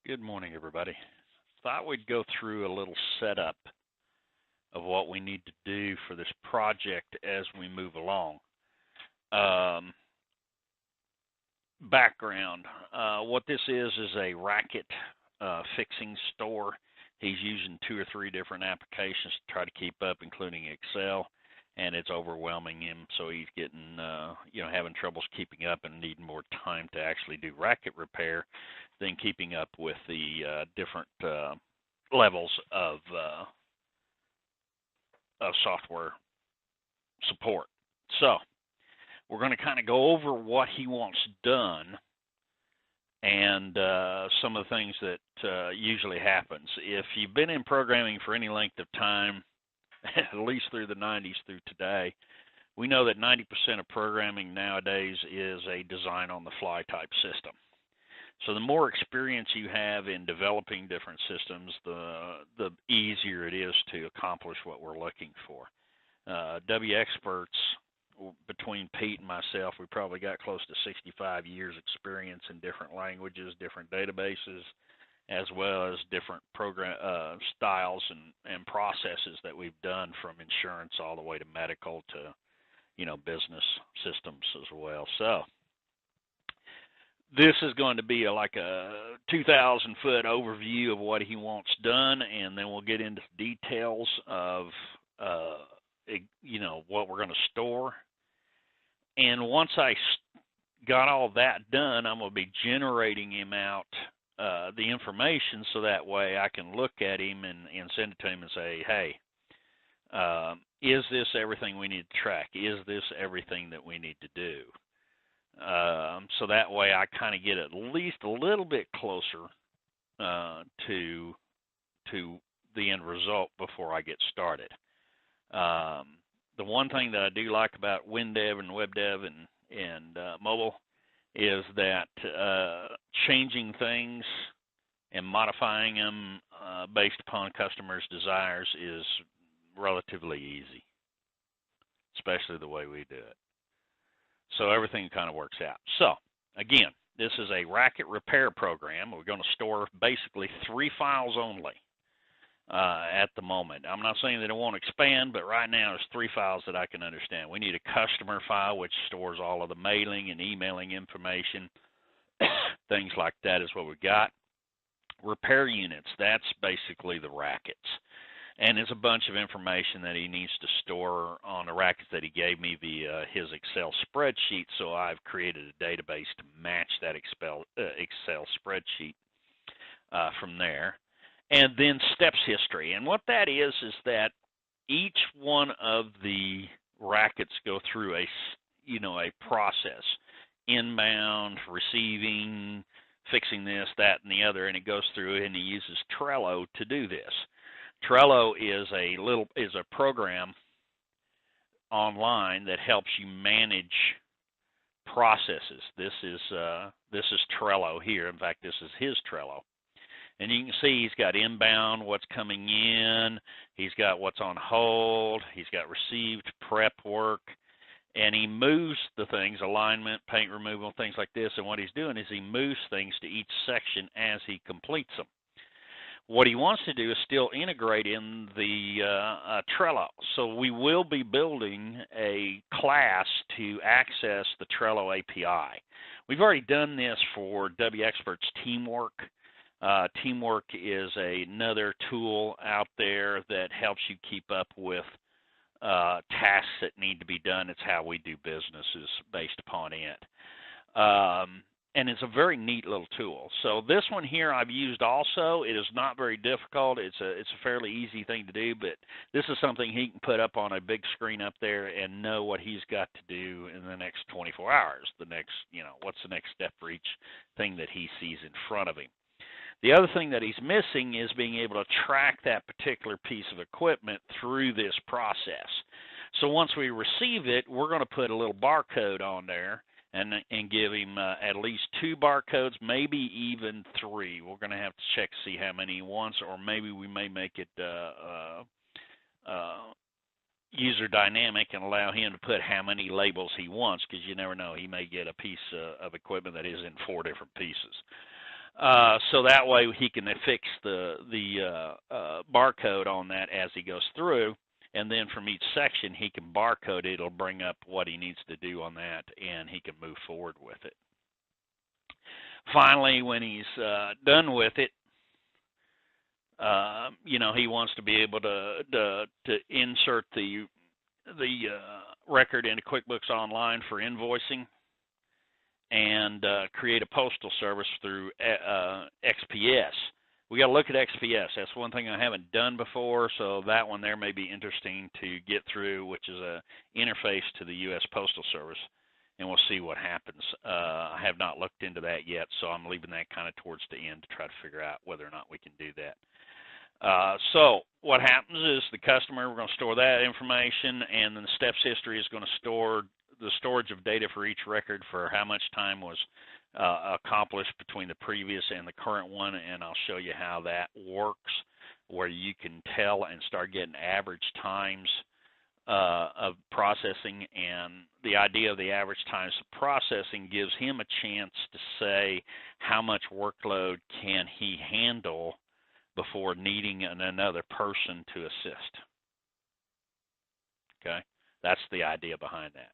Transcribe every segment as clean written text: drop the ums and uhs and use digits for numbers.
Good morning, everybody. Thought we'd go through a little setup of what we need to do for this project as we move along. Um, Background. What this is a racket fixing store. He's using 2 or 3 different applications to try to keep up, including Excel, and it's overwhelming him. So he's getting, having troubles keeping up and needing more time to actually do racket repair than keeping up with the different levels of software support. So we're going to kind of go over what he wants done and some of the things that usually happens. If you've been in programming for any length of time, at least through the 90s through today, we know that 90% of programming nowadays is a design-on-the-fly type system. So the more experience you have in developing different systems, the easier it is to accomplish what we're looking for. wxPerts, between Pete and myself, we probably got close to 65 years experience in different languages, different databases, as well as different program styles and processes that we've done, from insurance all the way to medical to, business systems as well. So this is going to be like a 2,000-foot overview of what he wants done, and then we'll get into details of, what we're going to store. And once I got all that done, I'm going to be generating him out the information, so that way I can look at him and send it to him and say, hey, is this everything we need to track? Is this everything that we need to do? So that way I kind of get at least a little bit closer to the end result before I get started. The one thing that I do like about WinDev and WebDev and mobile is that changing things and modifying them based upon customers' desires is relatively easy, especially the way we do it. So everything kind of works out. So again, this is a racket repair program. We're going to store basically 3 files only at the moment. I'm not saying that it won't expand, but right now there's 3 files that I can understand. We need a customer file, which stores all of the mailing and emailing information. Things like that is what we've got. Repair units, that's basically the rackets. And there's a bunch of information that he needs to store on the rackets that he gave me via his Excel spreadsheet, so I've created a database to match that Excel spreadsheet from there. And then steps history. And what that is that each one of the rackets go through a process. Inbound, receiving, fixing this, that, and the other, and it goes through, and he uses Trello to do this. Trello is a program online that helps you manage processes. This is Trello here. In fact, this is his Trello. And you can see he's got inbound, what's coming in, he's got what's on hold, he's got received prep work, and he moves the things, alignment, paint removal, things like this, and what he's doing is he moves things to each section as he completes them. What he wants to do is still integrate in the Trello. So we will be building a class to access the Trello API. We've already done this for wxPerts Teamwork. Teamwork is another tool out there that helps you keep up with tasks that need to be done. It's how we do businesses based upon it. And it's a very neat little tool. So this one here I've used also. It is not very difficult. It's a fairly easy thing to do, but this is something he can put up on a big screen up there and know what he's got to do in the next 24 hours. The next, what's the next step for each thing that he sees in front of him. The other thing that he's missing is being able to track that particular piece of equipment through this process. So once we receive it, we're going to put a little barcode on there and give him at least 2 barcodes, maybe even 3. We're going to have to check to see how many he wants, or maybe we may make it user dynamic and allow him to put how many labels he wants, because you never know, he may get a piece of equipment that is in 4 different pieces. So that way he can fix the barcode on that as he goes through, and then from each section he can barcode it. It'll bring up what he needs to do on that, and he can move forward with it. Finally, when he's done with it, you know, he wants to be able to insert the record into QuickBooks Online for invoicing, and create a postal service through XPS. We got to look at XPS. That's one thing I haven't done before, so that one there may be interesting to get through, which is a interface to the U.S. Postal Service, and we'll see what happens. I have not looked into that yet, so I'm leaving that kind of towards the end to try to figure out whether or not we can do that. So what happens is the customer, we're going to store that information, and then the steps history is going to store the storage of data for each record for how much time was accomplished between the previous and the current one, and I'll show you how that works, where you can tell and start getting average times of processing. And the idea of the average times of processing gives him a chance to say how much workload can he handle before needing another person to assist. Okay, that's the idea behind that.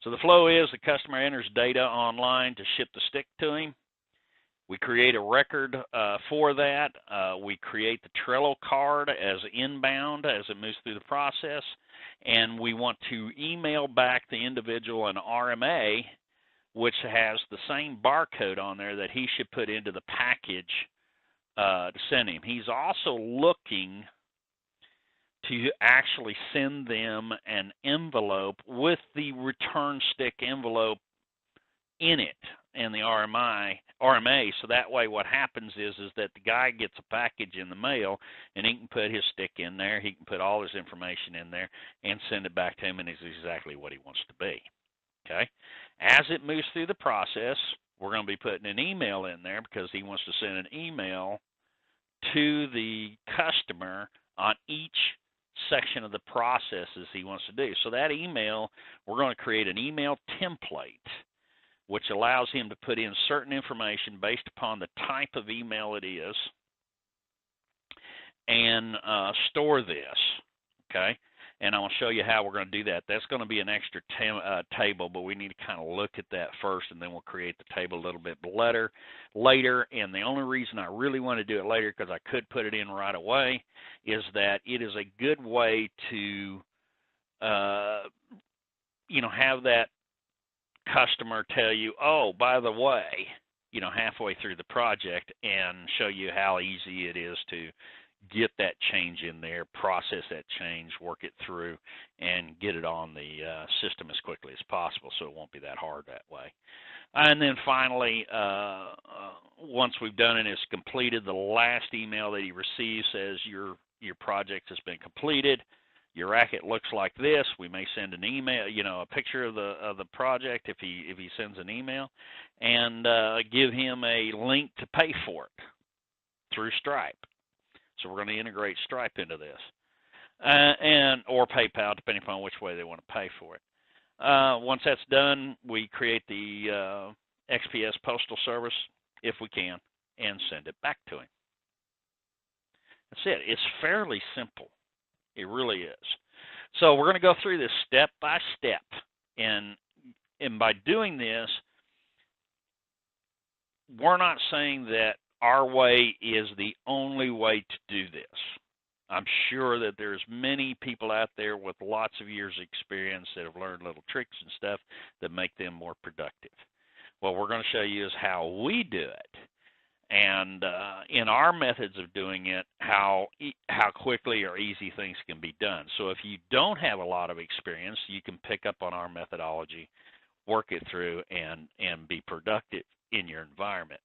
So the flow is the customer enters data online to ship the stick to him. We create a record for that. We create the Trello card as inbound as it moves through the process, and we want to email back the individual an RMA, which has the same barcode on there that he should put into the package to send him. He's also looking to actually send them an envelope with the return stick envelope in it and the RMA, so that way what happens is that the guy gets a package in the mail, and he can put his stick in there, he can put all his information in there and send it back to him, and it's exactly what he wants to be. Okay? As it moves through the process, we're going to be putting an email in there because he wants to send an email to the customer on each section of the processes he wants to do. So that email, we're going to create an email template which allows him to put in certain information based upon the type of email it is and store this. Okay? And I'll show you how we're going to do that. That's going to be an extra table, but we need to kind of look at that first, and then we'll create the table a little bit later. And the only reason I really want to do it later, because I could put it in right away, is that it is a good way to, you know, have that customer tell you, oh, by the way, you know, halfway through the project, and show you how easy it is to get that change in there, process that change, work it through, and get it on the system as quickly as possible, so it won't be that hard that way. And then finally, once we've done it, it's completed, the last email that he receives says your project has been completed. Your racket looks like this. We may send an email, you know, a picture of the project if he sends an email, and give him a link to pay for it through Stripe. So we're going to integrate Stripe into this, or PayPal, depending upon which way they want to pay for it. Once that's done, we create the XPS postal service, if we can, and send it back to him. That's it. It's fairly simple. It really is. So we're going to go through this step by step, and by doing this, we're not saying that our way is the only way to do this. I'm sure that there's many people out there with lots of years of experience that have learned little tricks and stuff that make them more productive. What we're going to show you is how we do it, and in our methods of doing it, how quickly or easy things can be done. So if you don't have a lot of experience, you can pick up on our methodology, work it through, and be productive in your environment.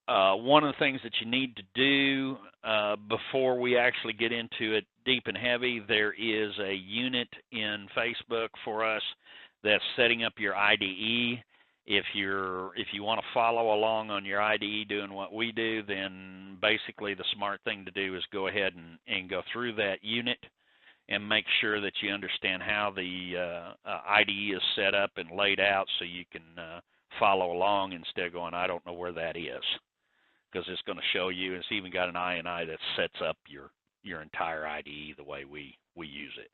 One of the things that you need to do before we actually get into it deep and heavy, there is a unit in Facebook for us that's setting up your IDE. If you want to follow along on your IDE doing what we do, then basically the smart thing to do is go ahead and go through that unit and make sure that you understand how the IDE is set up and laid out, so you can follow along instead of going, I don't know where that is, because it's going to show you. It's even got an INI that sets up your entire IDE the way we use it.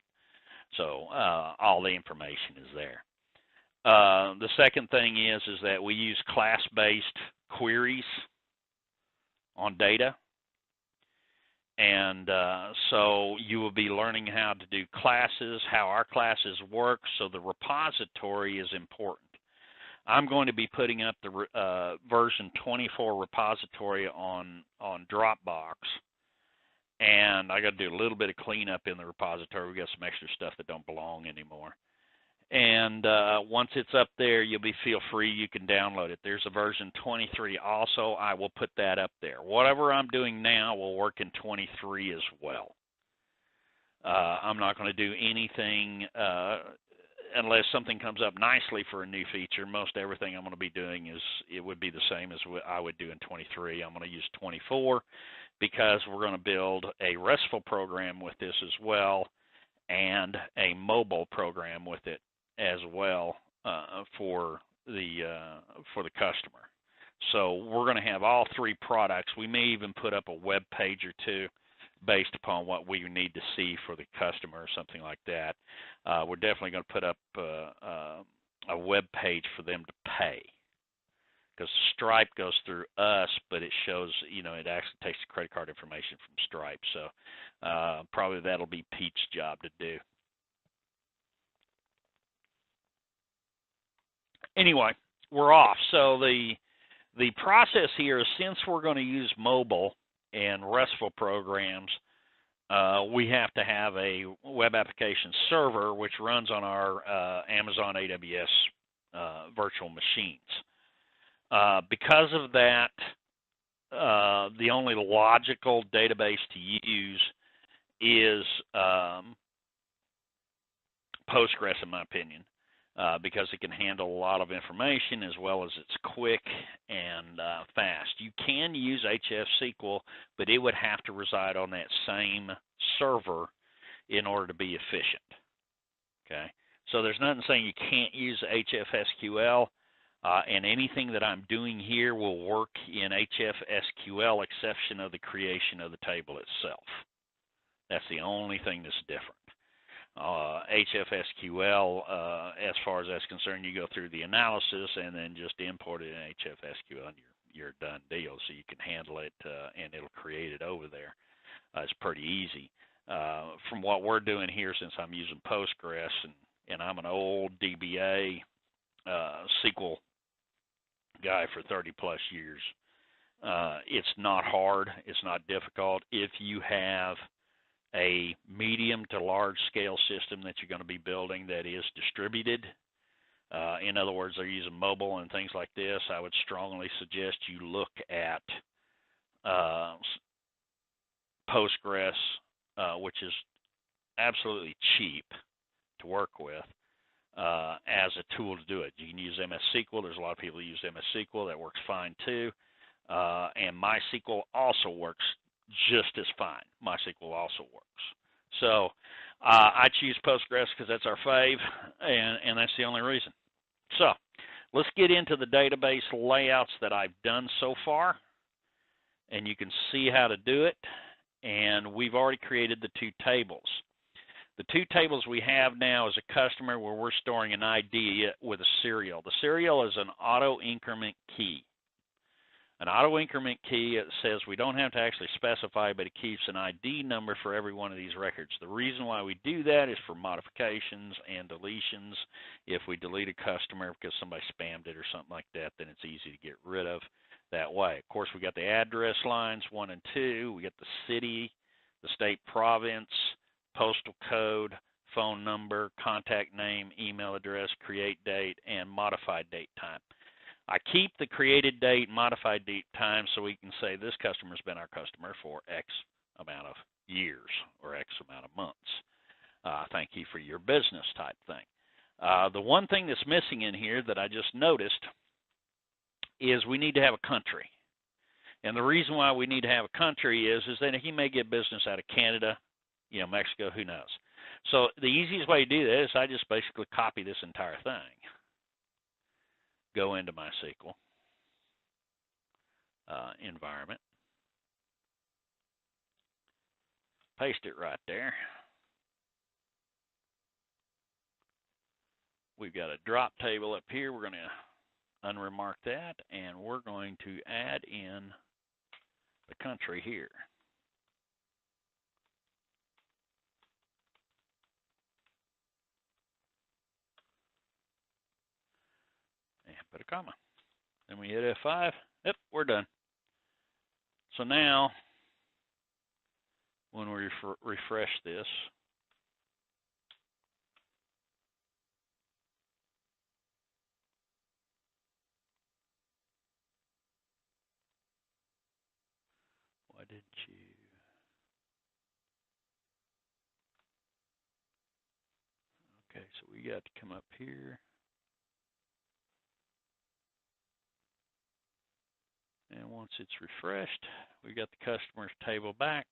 So all the information is there. The second thing is that we use class-based queries on data. And so you will be learning how to do classes, how our classes work, so the repository is important. I'm going to be putting up the version 24 repository on Dropbox, and I got to do a little bit of cleanup in the repository. We got some extra stuff that don't belong anymore. And once it's up there, you'll be feel free. You can download it. There's a version 23 also. I will put that up there. Whatever I'm doing now will work in 23 as well. I'm not going to do anything unless something comes up nicely for a new feature. Most everything I'm going to be doing it would be the same as what I would do in 23. I'm going to use 24 because we're going to build a RESTful program with this as well, and a mobile program with it as well for the customer. So we're going to have all three products. We may even put up a web page or two based upon what we need to see for the customer or something like that. We're definitely going to put up a web page for them to pay, because Stripe goes through us, but it shows, it actually takes the credit card information from Stripe. So probably that'll be Pete's job to do. Anyway, we're off. So the process here is, since we're going to use mobile and RESTful programs, we have to have a web application server which runs on our Amazon AWS virtual machines. Because of that, the only logical database to use is Postgres, in my opinion, because it can handle a lot of information, as well as it's quick and fast. You can use HFSQL, but it would have to reside on that same server in order to be efficient. Okay, so there's nothing saying you can't use HFSQL. And anything that I'm doing here will work in HFSQL, exception of the creation of the table itself. That's the only thing that's different. HFSQL, as far as that's concerned, you go through the analysis and then just import it in HFSQL, and you're a done deal. So you can handle it, and it'll create it over there. It's pretty easy. From what we're doing here, since I'm using Postgres, and I'm an old DBA SQL guy for 30 plus years, it's not hard, it's not difficult. If you have a medium to large scale system that you're going to be building that is distributed, in other words, they're using mobile and things like this, I would strongly suggest you look at Postgres, which is absolutely cheap to work with, as a tool to do it. You can use MS SQL. There's a lot of people who use MS SQL. That works fine too. And MySQL also works just as fine. MySQL also works. So I choose Postgres because that's our fave, and that's the only reason. So let's get into the database layouts that I've done so far, and you can see how to do it. And we've already created the two tables. The two tables we have now is a customer where we're storing an ID with a serial. The serial is an auto increment key. An auto increment key, it says we don't have to actually specify, but it keeps an ID number for every one of these records. The reason why we do that is for modifications and deletions. If we delete a customer because somebody spammed it or something like that, then it's easy to get rid of that way. Of course, we got the address lines 1 and 2. We got the city, the state, province, postal code, phone number, contact name, email address, create date, and modified date time. I keep the created date, modified date time, so we can say this customer's been our customer for X amount of years or X amount of months. Thank you for your business type thing. The one thing that's missing in here that I just noticed is we need to have a country. And the reason why we need to have a country is that he may get business out of Canada, Mexico, who knows. So the easiest way to do that is I just basically copy this entire thing. go into my SQL environment, paste it right there. We've got a drop table up here. We're going to unremark that, and we're going to add in the country here. And put a comma. Then we hit F5. Yep, we're done. So now, when we refresh this, why didn't you? Okay, so we got to come up here. And once it's refreshed, we got the customers table back.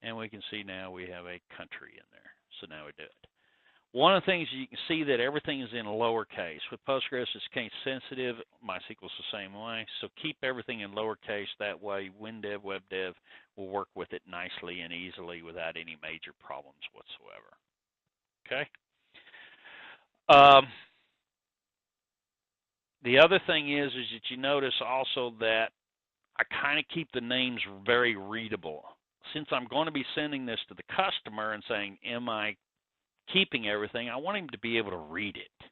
And we can see now we have a country in there. So now we do it. One of the things you can see that everything is in lowercase. With Postgres, it's case sensitive. MySQL's the same way. So keep everything in lowercase. That way, WinDev, WebDev will work with it nicely and easily without any major problems whatsoever. Okay. The other thing is that you notice also that I kind of keep the names very readable. Since I'm going to be sending this to the customer and saying, am I keeping everything, I want him to be able to read it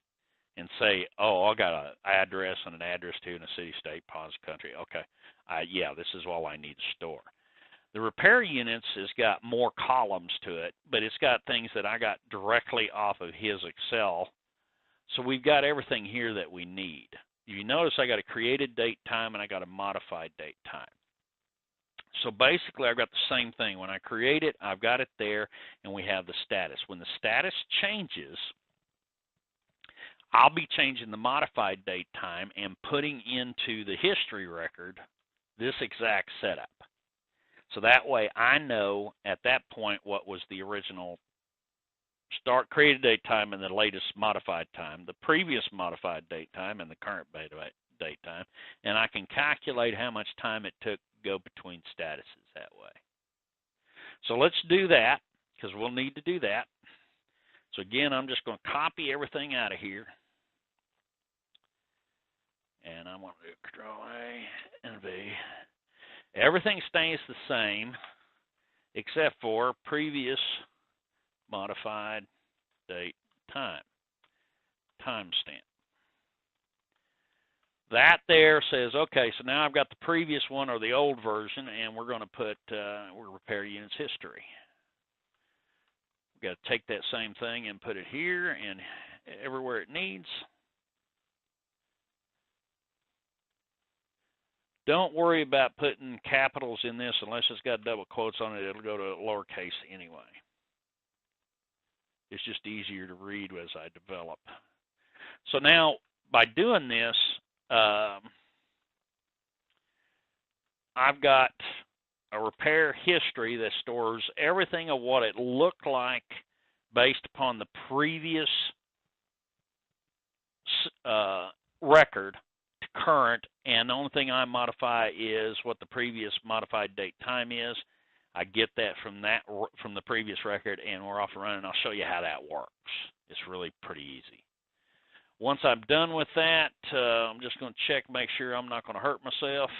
and say, oh, I got an address and an address to and a city, state, pos, country. Okay, yeah, this is all I need to store. The repair units has got more columns to it, but it's got things that I got directly off of his Excel. So we've got everything here that we need. You notice I got a created date time and I got a modified date time. So basically I've got the same thing. When I create it, I've got it there and we have the status. When the status changes, I'll be changing the modified date time and putting into the history record this exact setup. So that way I know at that point what was the original start created date time and the latest modified time, the previous modified date time and the current date time, and I can calculate how much time it took to go between statuses that way. So let's do that because we'll need to do that. So again, I'm just going to copy everything out of here. And I'm going to do Control A and V. Everything stays the same except for previous modified date time, timestamp. That there says, okay, so now I've got the previous one or the old version, and we're going to put repair units history. We've got to take that same thing and put it here and everywhere it needs. Don't worry about putting capitals in this unless it's got double quotes on it. It'll go to lowercase anyway. It's just easier to read as I develop. So now, by doing this, I've got a repair history that stores everything of what it looked like based upon the previous record to current, and the only thing I modify is what the previous modified date time is. I get that from the previous record, and we're off and running. I'll show you how that works. It's really pretty easy. Once I'm done with that, I'm just going to check, make sure I'm not going to hurt myself.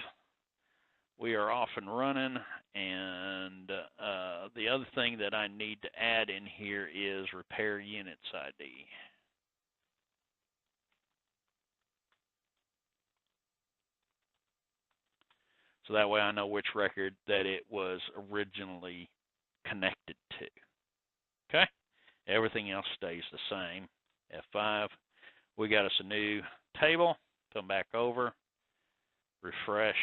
We are off and running, and the other thing that I need to add in here is repair units ID. So that way I know which record that it was originally connected to. Okay? Everything else stays the same. F5. We got us a new table. Come back over. Refresh.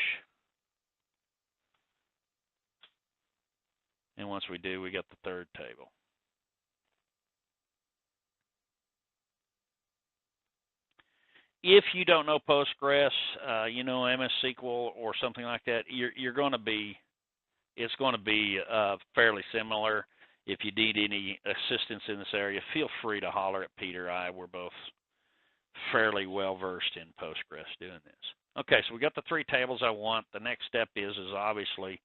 And once we do, we got the third table. If you don't know Postgres, you know MS SQL or something like that, you're going to be, it's going to be fairly similar. If you need any assistance in this area, feel free to holler at Peter. We're both fairly well versed in Postgres doing this. Okay, so we got the 3 tables I want. The next step is obviously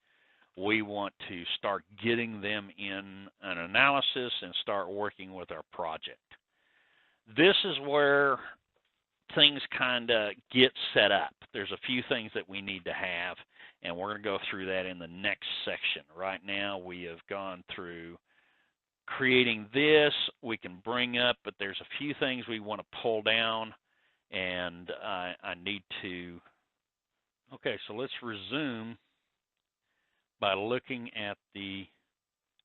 we want to start getting them in an analysis and start working with our project. This is where things kind of get set up. There's a few things that we need to have, and we're going to go through that in the next section. Right now we have gone through creating this. We can bring up, but there's a few things we want to pull down, and I need to. Okay, so let's resume by looking at the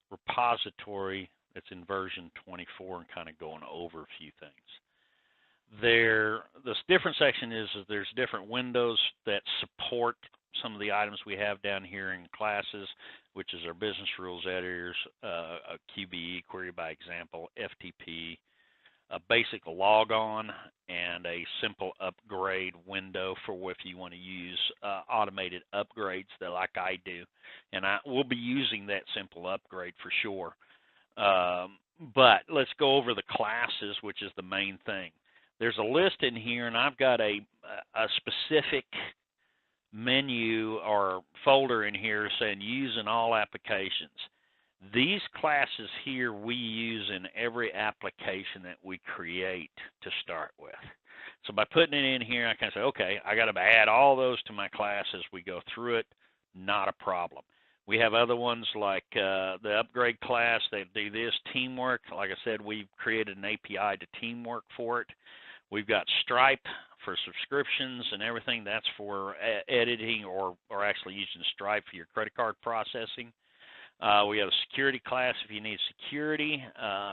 repository that's in version 24 and kind of going over a few things. This different section is there's different windows that support some of the items we have down here in classes, which is our business rules editors, a QBE, query by example, FTP, a basic logon, and a simple upgrade window for if you want to use automated upgrades that like I do. And I will be using that simple upgrade for sure. But let's go over the classes, which is the main thing. There's a list in here, and I've got a specific menu or folder in here saying use in all applications. These classes here we use in every application that we create to start with. So by putting it in here, I can say, okay, I got to add all those to my class as we go through it. Not a problem. We have other ones like the upgrade class that do this, teamwork. Like I said, we've created an API to teamwork for it. We've got Stripe for subscriptions and everything. That's for editing or actually using Stripe for your credit card processing. We have a security class if you need security.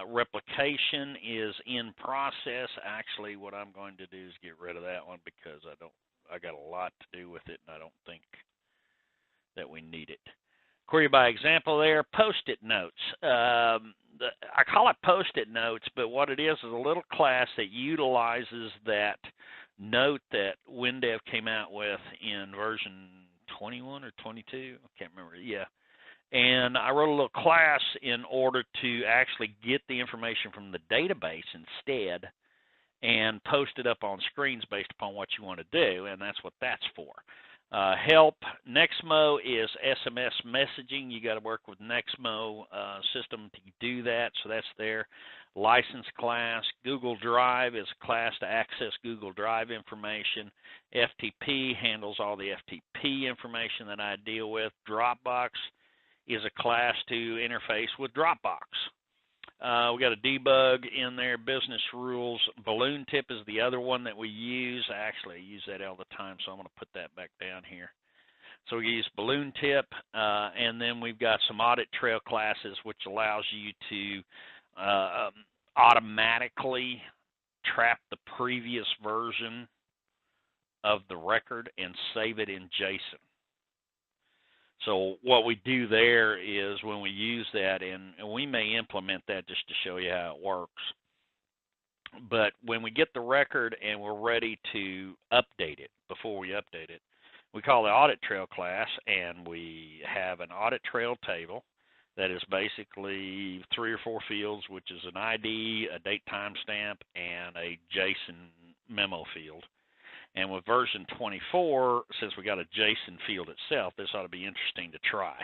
Replication is in process. Actually, what I'm going to do is get rid of that one because I got a lot to do with it, and I don't think that we need it. Query by example there, Post-it notes. I call it Post-it notes, but what it is a little class that utilizes that note that WinDev came out with in version 21 or 22. I can't remember. Yeah. And I wrote a little class in order to actually get the information from the database instead and post it up on screens based upon what you want to do, and that's what that's for. Help, Nexmo is SMS messaging. You got to work with Nexmo system to do that, so that's there. License class, Google Drive is a class to access Google Drive information. FTP handles all the FTP information that I deal with. Dropbox is a class to interface with Dropbox. We got a debug in there, business rules. Balloon tip is the other one that we use. I actually use that all the time, so I'm going to put that back down here. So we use balloon tip, and then we've got some audit trail classes, which allows you to automatically trap the previous version of the record and save it in JSON. So what we do there is when we use that, and we may implement that just to show you how it works, but when we get the record and we're ready to update it, before we update it, we call the audit trail class, and we have an audit trail table that is basically 3 or 4 fields, which is an ID, a date timestamp, and a JSON memo field. And with version 24, since we got a JSON field itself, this ought to be interesting to try.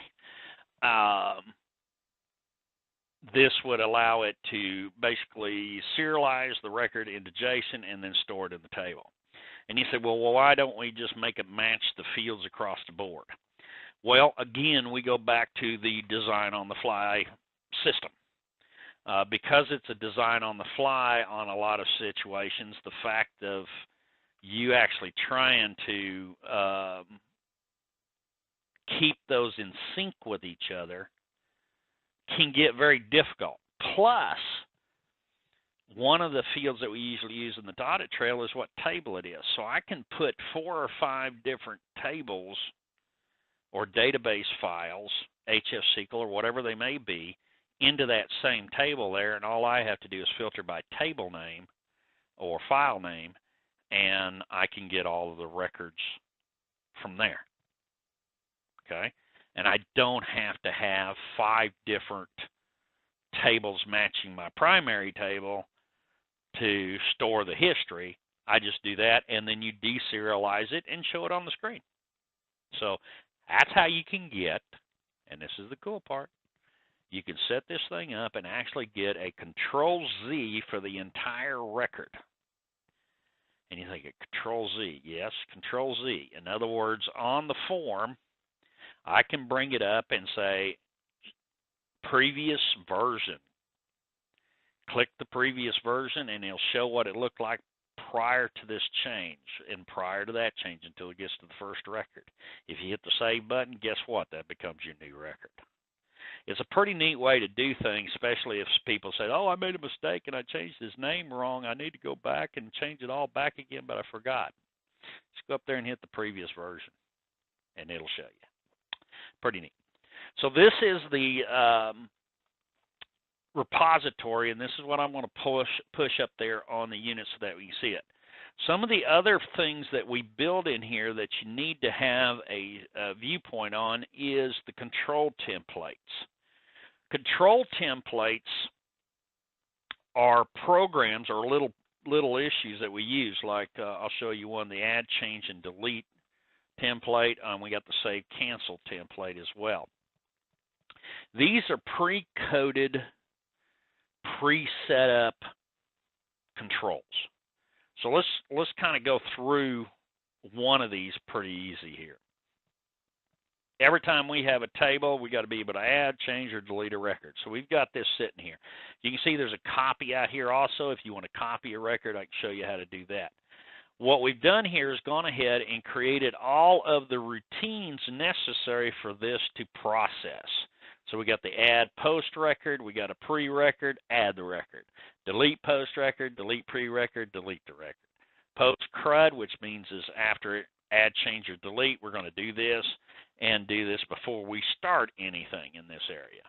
This would allow it to basically serialize the record into JSON and then store it in the table. And you say, well, why don't we just make it match the fields across the board? Well, again, we go back to the design on the fly system. Because it's a design on the fly on a lot of situations, the fact of you actually trying to keep those in sync with each other can get very difficult. Plus, one of the fields that we usually use in the audit trail is what table it is. So I can put 4 or 5 different tables or database files, HFSQL or whatever they may be, into that same table there, and all I have to do is filter by table name or file name, and I can get all of the records from there, okay? And I don't have to have 5 different tables matching my primary table to store the history. I just do that, and then you deserialize it and show it on the screen. So that's how you can get, and this is the cool part, you can set this thing up and actually get a Control-Z for the entire record. And you think, Control-Z, yes, Control-Z. In other words, on the form, I can bring it up and say, previous version. Click the previous version, and it'll show what it looked like prior to this change and prior to that change until it gets to the first record. If you hit the save button, guess what? That becomes your new record. It's a pretty neat way to do things, especially if people say, oh, I made a mistake and I changed his name wrong. I need to go back and change it all back again, but I forgot. Just go up there and hit the previous version, and it'll show you. Pretty neat. So this is the repository, and this is what I'm going to push up there on the unit so that we can see it. Some of the other things that we build in here that you need to have a viewpoint on is the control templates. Control templates are programs or little issues that we use, like I'll show you one, the add, change, and delete template. We got the save, cancel template as well. These are pre-coded, pre-set up controls. So let's kind of go through one of these pretty easy here. Every time we have a table, we got to be able to add, change, or delete a record. So we've got this sitting here. You can see there's a copy out here also. If you want to copy a record, I can show you how to do that. What we've done here is gone ahead and created all of the routines necessary for this to process. So we got the add post record, we got a pre-record, add the record. Delete post record, delete pre-record, delete the record. Post CRUD, which means is after it, add, change, or delete, we're going to do this and do this before we start anything in this area.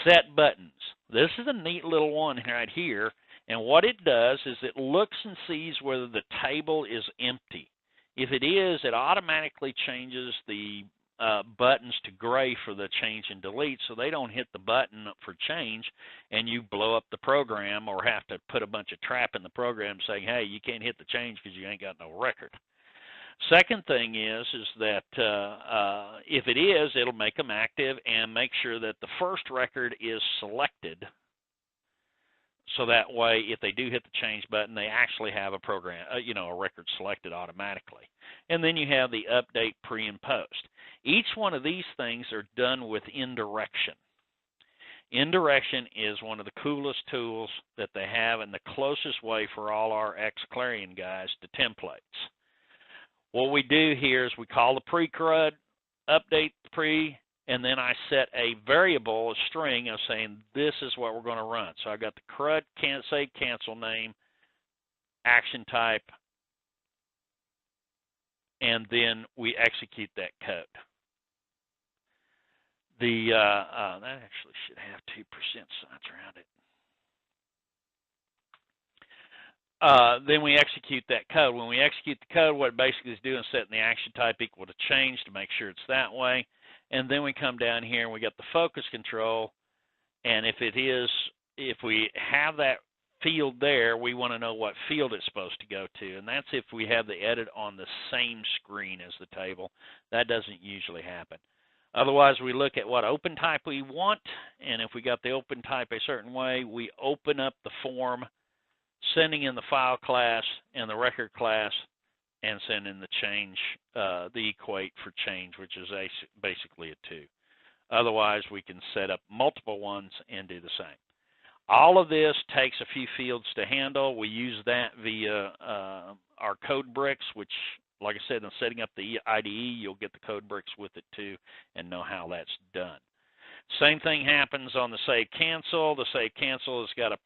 Set buttons. This is a neat little one right here, and what it does is it looks and sees whether the table is empty. If it is, it automatically changes the buttons to gray for the change and delete, so they don't hit the button for change and you blow up the program or have to put a bunch of trap in the program saying, hey, you can't hit the change because you ain't got no record. Second thing is that if it is, it'll make them active and make sure that the first record is selected, so that way if they do hit the change button, they actually have a program, a record selected automatically. And then you have the update, pre and post. Each one of these things are done with indirection. Indirection is one of the coolest tools that they have and the closest way for all our ex-Clarion guys to templates. What we do here is we call the pre-CRUD, update pre, and then I set a variable, a string of saying this is what we're going to run. So I got the CRUD, save cancel name, action type, and then we execute that code. That actually should have 2% signs around it. Then we execute that code. When we execute the code, what it basically is doing is setting the action type equal to change to make sure it's that way. And then we come down here and we got the focus control. And if we have that field there, we want to know what field it's supposed to go to. And that's if we have the edit on the same screen as the table. That doesn't usually happen. Otherwise, we look at what open type we want. And if we got the open type a certain way, we open up the form, sending in the file class and the record class, and send in the change, the equate for change, which is basically a 2. Otherwise, we can set up multiple ones and do the same. All of this takes a few fields to handle. We use that via our code bricks, which, like I said, in setting up the IDE, you'll get the code bricks with it too and know how that's done. Same thing happens on the save cancel. The save cancel has got a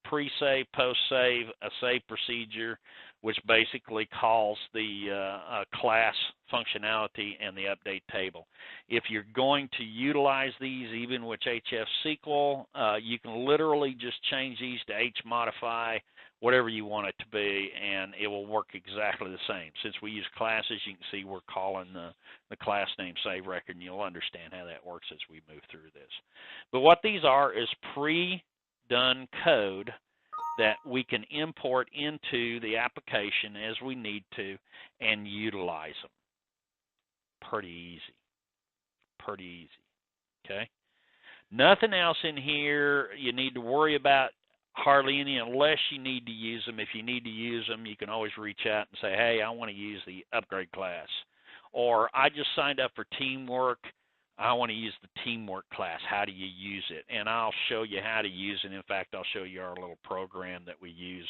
pre-save, post-save, a save procedure, which basically calls the class functionality and the update table. If you're going to utilize these, even with HF-SQL, you can literally just change these to H-modify, whatever you want it to be, and it will work exactly the same. Since we use classes, you can see we're calling the class name save record, and you'll understand how that works as we move through this. But what these are is pre-done code that we can import into the application as we need to and utilize them. Pretty easy. Pretty easy. Okay? Nothing else in here you need to worry about, hardly any, unless you need to use them. If you need to use them, you can always reach out and say, hey, I want to use the upgrade class. Or I just signed up for teamwork. I want to use the teamwork class. How do you use it? And I'll show you how to use it. In fact, I'll show you our little program that we use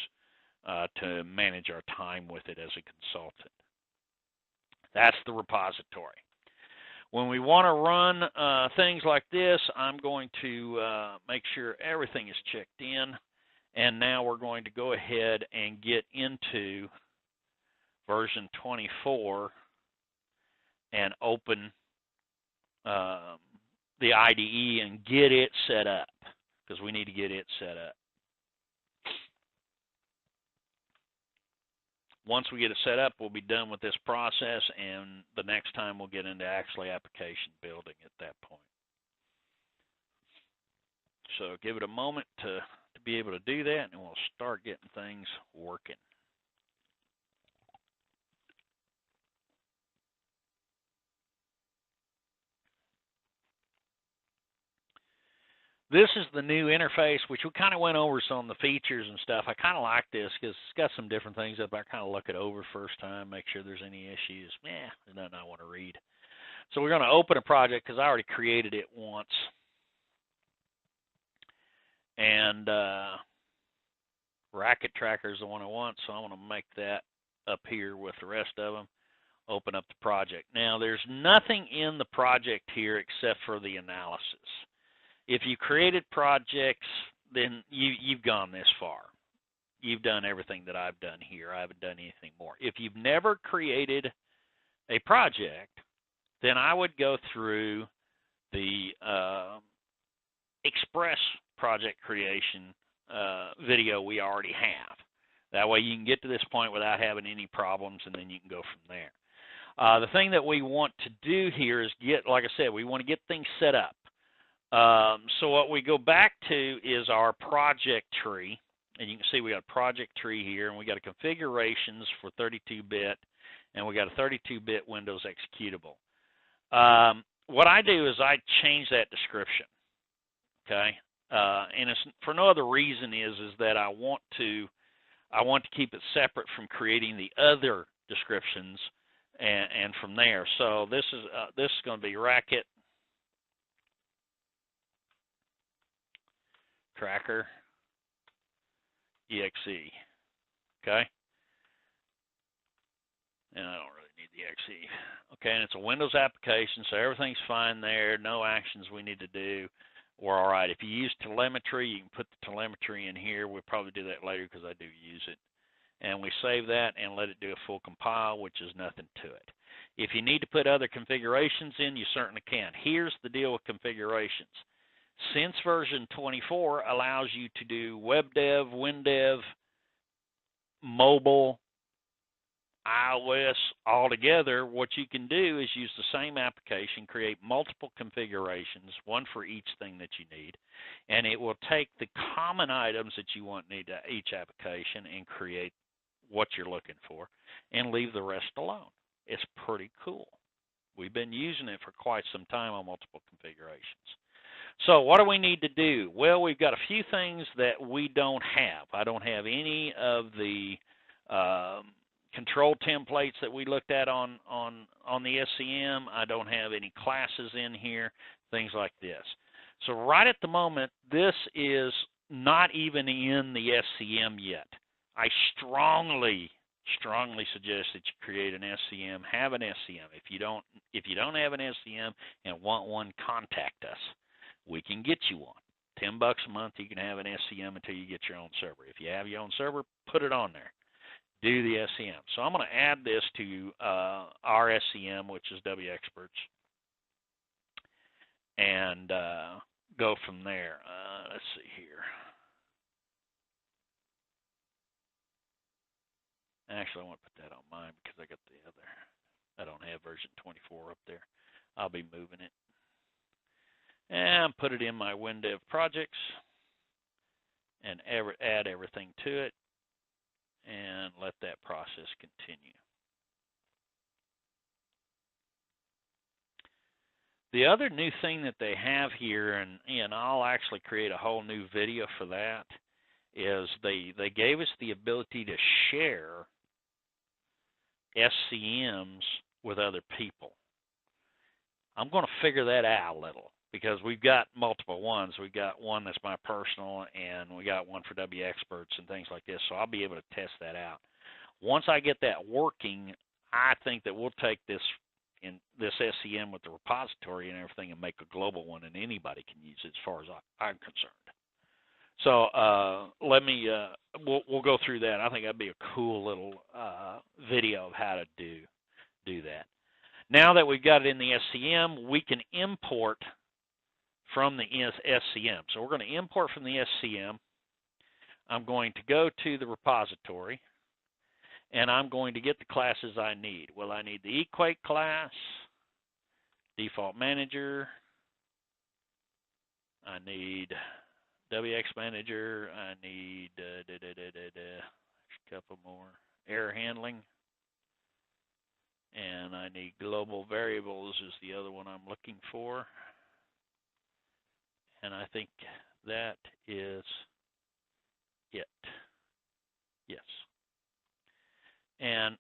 to manage our time with it as a consultant. That's the repository. When we want to run things like this, I'm going to make sure everything is checked in. And now we're going to go ahead and get into version 24 and open the IDE and get it set up, because we need to get it set up. Once we get it set up, we'll be done with this process, and the next time we'll get into actually application building at that point. So give it a moment to be able to do that, and we'll start getting things working. This is the new interface, which we kind of went over some of the features and stuff. I kind of like this because it's got some different things up there. I kind of look it over first time, make sure there's any issues. There's nothing I want to read. So we're going to open a project because I already created it once. And Racket Tracker is the one I want, so I want to make that up here with the rest of them. Open up the project. Now, there's nothing in the project here except for the analysis. If you created projects, then you've gone this far. You've done everything that I've done here. I haven't done anything more. If you've never created a project, then I would go through the Express project creation video we already have. That way you can get to this point without having any problems, and then you can go from there. The thing that we want to do here is like I said, we want to get things set up. So what we go back to is our project tree, and you can see we got a project tree here, and we got a configurations for 32-bit, and we got a 32-bit Windows executable. What I do is I change that description, okay? And it's for no other reason is that I want to keep it separate from creating the other descriptions, and from there. So this is going to be Racket Tracker EXE, okay? And I don't really need the EXE. Okay, and it's a Windows application, so everything's fine there. No actions we need to do. We're all right. If you use telemetry, you can put the telemetry in here. We'll probably do that later because I do use it. And we save that and let it do a full compile, which is nothing to it. If you need to put other configurations in, you certainly can. Here's the deal with configurations. Since version 24 allows you to do web dev, WinDev, mobile, iOS all together, what you can do is use the same application, create multiple configurations, one for each thing that you need, and it will take the common items that you want in each application and create what you're looking for and leave the rest alone. It's pretty cool. We've been using it for quite some time on multiple configurations. So what do we need to do? Well, we've got a few things that we don't have. I don't have any of the control templates that we looked at on the SCM. I don't have any classes in here, things like this. So right at the moment, this is not even in the SCM yet. I strongly suggest that you create an SCM, have an SCM. If you don't have an SCM and want one, contact us. We can get you one. $10 a month, you can have an SCM until you get your own server. If you have your own server, put it on there. Do the SCM. So I'm going to add this to our SCM, which is wxPerts, and go from there. Let's see here. Actually, I want to put that on mine because I got the other. I don't have version 24 up there. I'll be moving it. And put it in my WinDev projects. and add everything to it, and let that process continue. The other new thing that they have here, and I'll actually create a whole new video for that, is they gave us the ability to share SCMs with other people. I'm going to figure that out a little, because we've got multiple ones. We've got one that's my personal, and we got one for wxPerts and things like this, so I'll be able to test that out. Once I get that working, I think that we'll take this SCM with the repository and everything and make a global one, and anybody can use it as far as I'm concerned. So we'll go through that. I think that'd be a cool little video of how to do that. Now that we've got it in the SCM, we can import from the SCM. So we're going to import from the SCM. I'm going to go to the repository, and I'm going to get the classes I need. Well, I need the Equate class, Default Manager, I need WX Manager, I need a couple more, Error Handling, and I need Global Variables is the other one I'm looking for. And I think that is it. Yes. And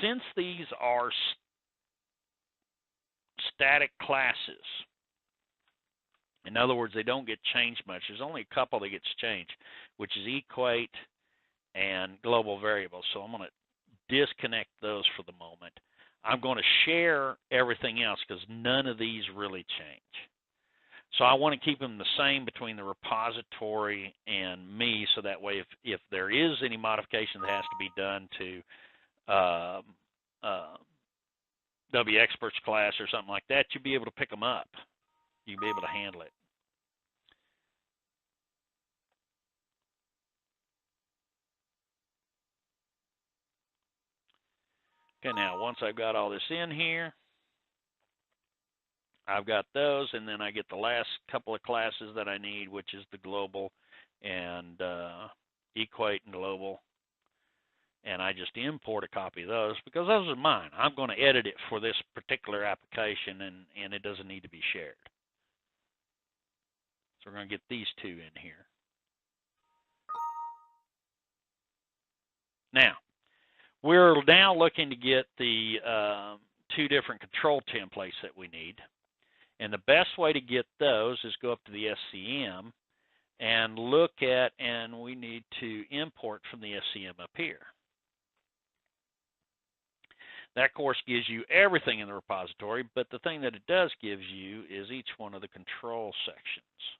since these are static classes, in other words, they don't get changed much. There's only a couple that gets changed, which is Equate and Global Variables. So I'm going to disconnect those for the moment. I'm going to share everything else because none of these really change. So I want to keep them the same between the repository and me, so that way if there is any modification that has to be done to wxPerts class or something like that, you'll be able to pick them up. You'll be able to handle it. Okay, now once I've got all this in here, I've got those, and then I get the last couple of classes that I need, which is the global and Equate and global. And I just import a copy of those because those are mine. I'm going to edit it for this particular application, and it doesn't need to be shared. So we're going to get these two in here. Now, we're now looking to get the two different control templates that we need. And the best way to get those is go up to the SCM and look at, and we need to import from the SCM up here. That, of course, gives you everything in the repository, but the thing that it does give you is each one of the control sections.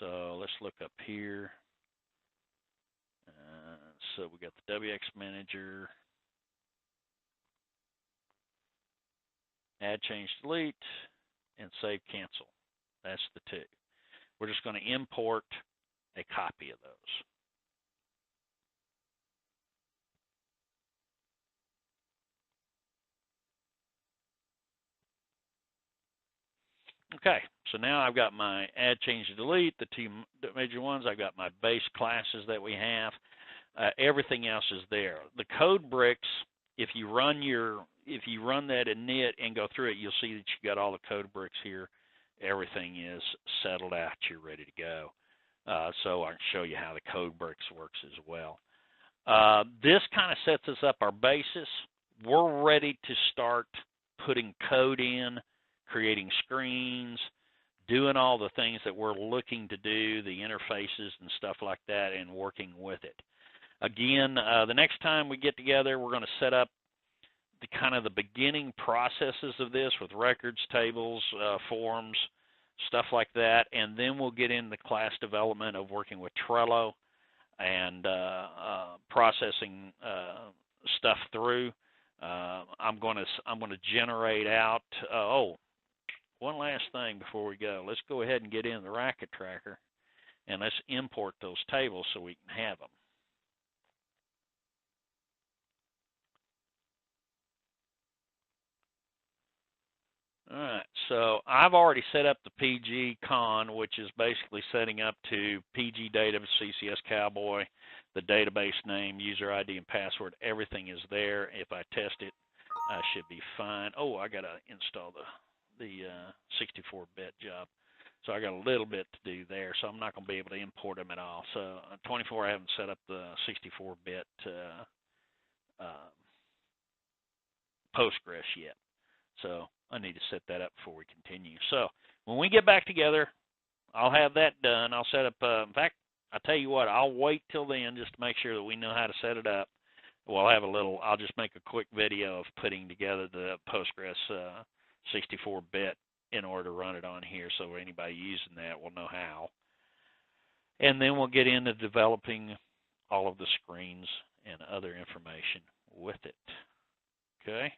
So let's look up here. So we got the WX Manager, Add, Change, Delete, and Save, Cancel. That's the two. We're just going to import a copy of those. Okay, so now I've got my Add, Change, Delete, the two major ones. I've got my base classes that we have. Everything else is there. The code bricks, if you run that init and go through it, you'll see that you got all the code bricks here. Everything is settled out. You're ready to go. So I can show you how the code bricks works as well. This kind of sets us up our basis. We're ready to start putting code in, creating screens, doing all the things that we're looking to do, the interfaces and stuff like that, and working with it. Again, the next time we get together, we're going to set up the kind of the beginning processes of this with records, tables, forms, stuff like that, and then we'll get into the class development of working with Trello and processing stuff through. I'm going to generate out. One last thing before we go. Let's go ahead and get in the Racket Tracker, and let's import those tables so we can have them. All right, So I've already set up the PG con, which is basically setting up to PG data, CCS Cowboy, the database name, user ID, and password. Everything is there. If I test it, I should be fine. Oh, I got to install the 64-bit job. So I got a little bit to do there, so I'm not going to be able to import them at all. So 24, I haven't set up the 64-bit Postgres yet. So I need to set that up before we continue. So when we get back together, I'll have that done. I'll set up, in fact, I'll tell you what, I'll wait till then just to make sure that we know how to set it up. I'll just make a quick video of putting together the Postgres 64-bit in order to run it on here, so anybody using that will know how. And then we'll get into developing all of the screens and other information with it. Okay?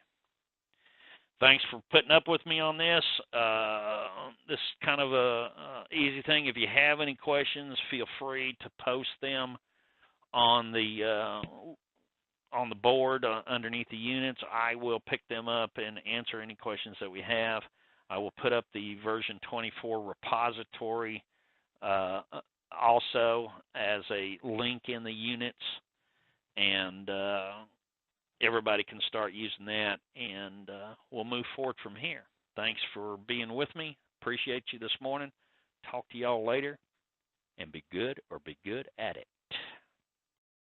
Thanks for putting up with me on this. This is kind of a easy thing. If you have any questions, feel free to post them on the board underneath the units. I will pick them up and answer any questions that we have. I will put up the version 24 repository also as a link in the units, and everybody can start using that, and we'll move forward from here. Thanks for being with me. Appreciate you this morning. Talk to y'all later, and be good or be good at it.